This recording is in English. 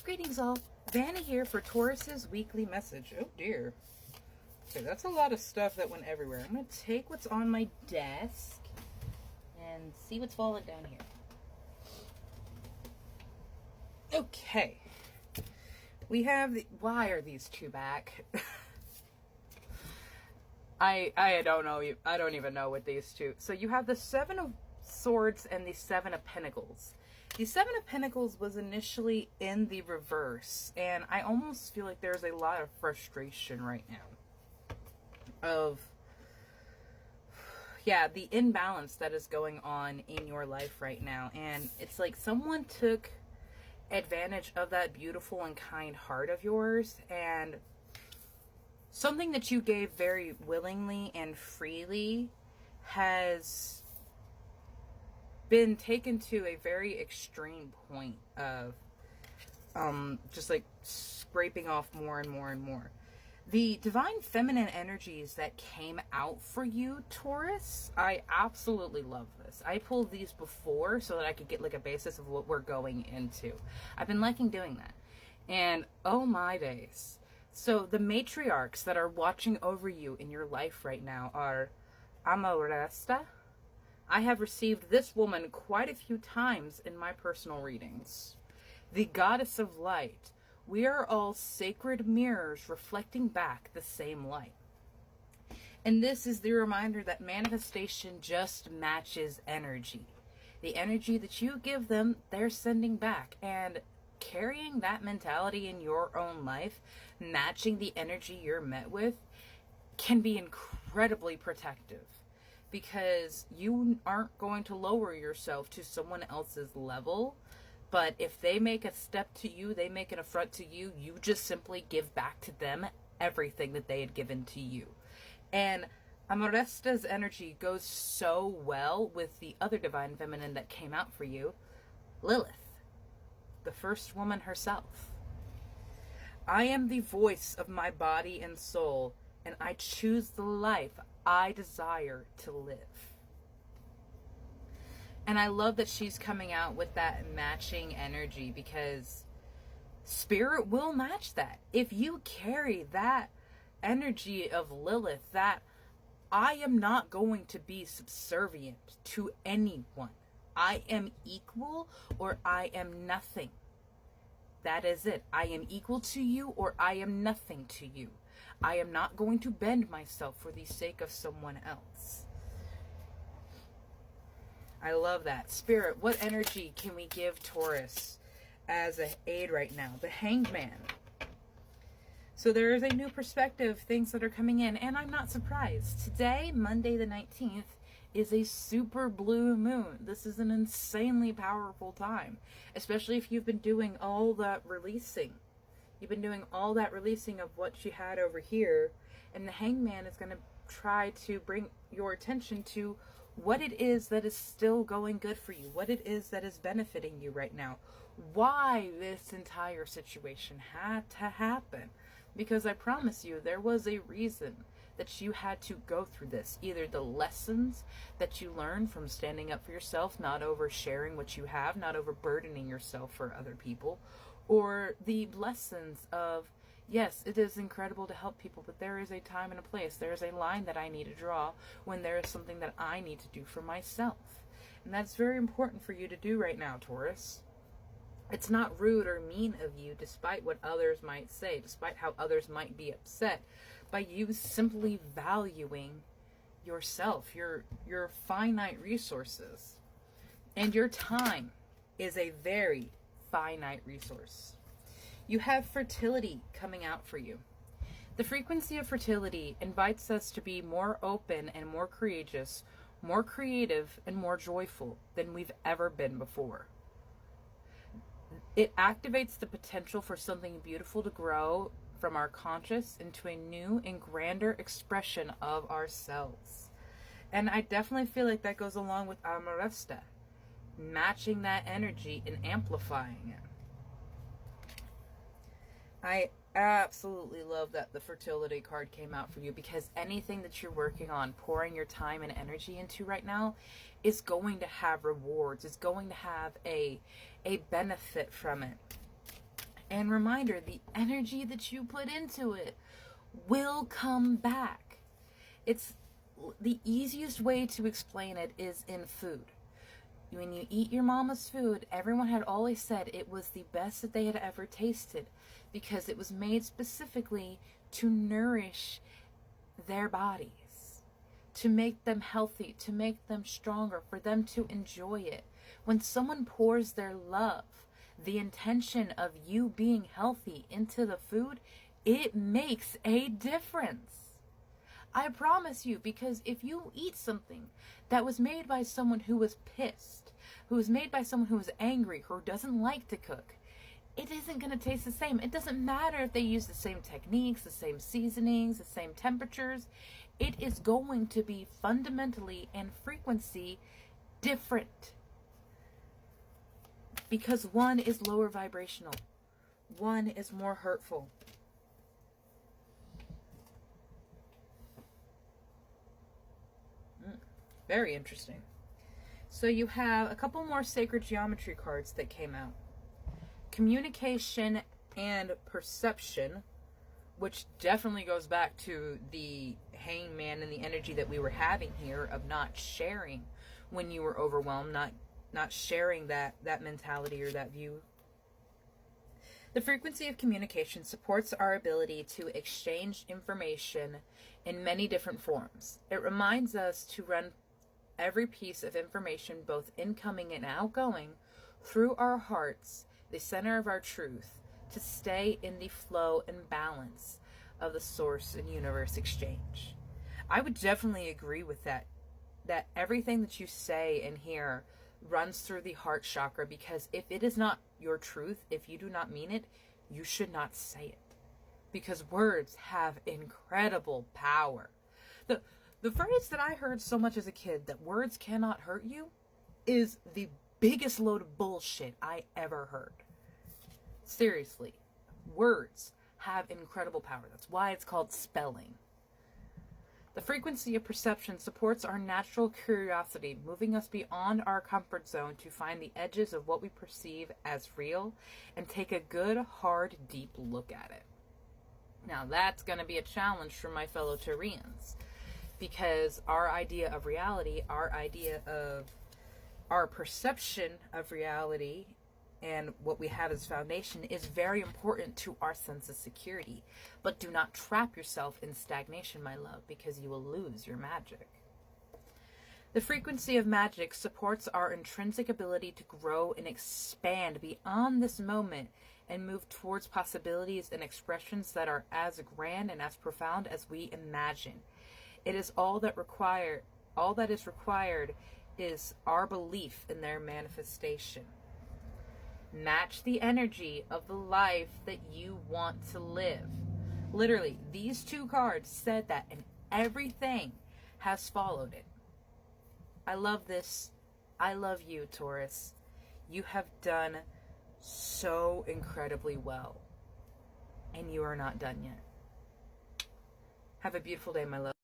Greetings all, Vanna here for Taurus's weekly message. Oh dear. Okay, that's a lot of stuff that went everywhere. I'm going to take what's on my desk and see what's falling down here. Okay. We have the, why are these two back? I don't know. I don't even know what these two. So you have the Seven of Swords and the Seven of Pentacles. The Seven of Pentacles was initially in the reverse, and I almost feel like there's a lot of frustration right now of, yeah, the imbalance that is going on in your life right now. And it's like someone took advantage of that beautiful and kind heart of yours, and something that you gave very willingly and freely has been taken to a very extreme point of just like scraping off more and more and more. The divine feminine energies that came out for you, Taurus, I absolutely love this. I pulled these before so that I could get like a basis of what we're going into. I've been liking doing that. And oh my days. So the matriarchs that are watching over you in your life right now are Amoresta. I have received this woman quite a few times in my personal readings. The Goddess of Light. We are all sacred mirrors reflecting back the same light. And this is the reminder that manifestation just matches energy. The energy that you give them, they're sending back. And carrying that mentality in your own life, matching the energy you're met with, can be incredibly protective. Because you aren't going to lower yourself to someone else's level. But if they make a step to you, they make an affront to you, you just simply give back to them everything that they had given to you. And Amoresta's energy goes so well with the other divine feminine that came out for you, Lilith, the first woman herself. I am the voice of my body and soul, and I choose the life I desire to live. And I love that she's coming out with that matching energy, because spirit will match that. If you carry that energy of Lilith, that I am not going to be subservient to anyone. I am equal or I am nothing. That is it. I am equal to you or I am nothing to you. I am not going to bend myself for the sake of someone else. I love that. Spirit, what energy can we give Taurus as an aid right now? The Hanged Man. So there is a new perspective, things that are coming in, and I'm not surprised. Today, Monday the 19th, is a super blue moon. This is an insanely powerful time, especially if you've been doing all that releasing. You've been doing all that releasing of what you had over here, and the Hangman is going to try to bring your attention to what it is that is still going good for you, what it is that is benefiting you right now, why this entire situation had to happen. Because I promise you, there was a reason that you had to go through this. Either the lessons that you learned from standing up for yourself, not oversharing what you have, not overburdening yourself for other people, or the lessons of, yes, it is incredible to help people, but there is a time and a place. There is a line that I need to draw when there is something that I need to do for myself. And that's very important for you to do right now, Taurus. It's not rude or mean of you, despite what others might say, despite how others might be upset, by you simply valuing yourself, your finite resources. And your time is a very finite resource. You have fertility coming out for you. The frequency of fertility invites us to be more open and more courageous, more creative and more joyful than we've ever been before. It activates the potential for something beautiful to grow from our conscious into a new and grander expression of ourselves. And I definitely feel like that goes along with Amoresta, matching that energy and amplifying it. I absolutely love that the fertility card came out for you, because anything that you're working on, pouring your time and energy into right now, is going to have rewards. It's going to have a benefit from it. And reminder, the energy that you put into it will come back. It's the easiest way to explain it is in food. When you eat your mama's food, everyone had always said it was the best that they had ever tasted because it was made specifically to nourish their bodies, to make them healthy, to make them stronger, for them to enjoy it. When someone pours their love, the intention of you being healthy into the food, it makes a difference. I promise you, because if you eat something that was made by someone who was pissed, who was made by someone who was angry, who doesn't like to cook, it isn't going to taste the same. It doesn't matter if they use the same techniques, the same seasonings, the same temperatures. It is going to be fundamentally and frequency different. Because one is lower vibrational. One is more hurtful. Very interesting. So you have a couple more sacred geometry cards that came out. Communication and perception, which definitely goes back to the hangman and the energy that we were having here of not sharing when you were overwhelmed, not sharing that mentality or that view. The frequency of communication supports our ability to exchange information in many different forms. It reminds us to run every piece of information, both incoming and outgoing, through our hearts, the center of our truth, to stay in the flow and balance of the source and universe exchange. I would definitely agree with that everything that you say in here runs through the heart chakra, because if it is not your truth, if you do not mean it, you should not say it, because words have incredible power. The phrase that I heard so much as a kid, that words cannot hurt you, is the biggest load of bullshit I ever heard. Seriously, words have incredible power. That's why it's called spelling. The frequency of perception supports our natural curiosity, moving us beyond our comfort zone to find the edges of what we perceive as real and take a good, hard, deep look at it. Now, that's going to be a challenge for my fellow Taurians, because our idea of reality, our idea of our perception of reality and what we have as foundation is very important to our sense of security. But do not trap yourself in stagnation, my love, because you will lose your magic. The frequency of magic supports our intrinsic ability to grow and expand beyond this moment and move towards possibilities and expressions that are as grand and as profound as we imagine. It is all that is required is our belief in their manifestation. Match the energy of the life that you want to live. Literally, these two cards said that, and everything has followed it. I love this. I love you, Taurus. You have done so incredibly well, and you are not done yet. Have a beautiful day, my love.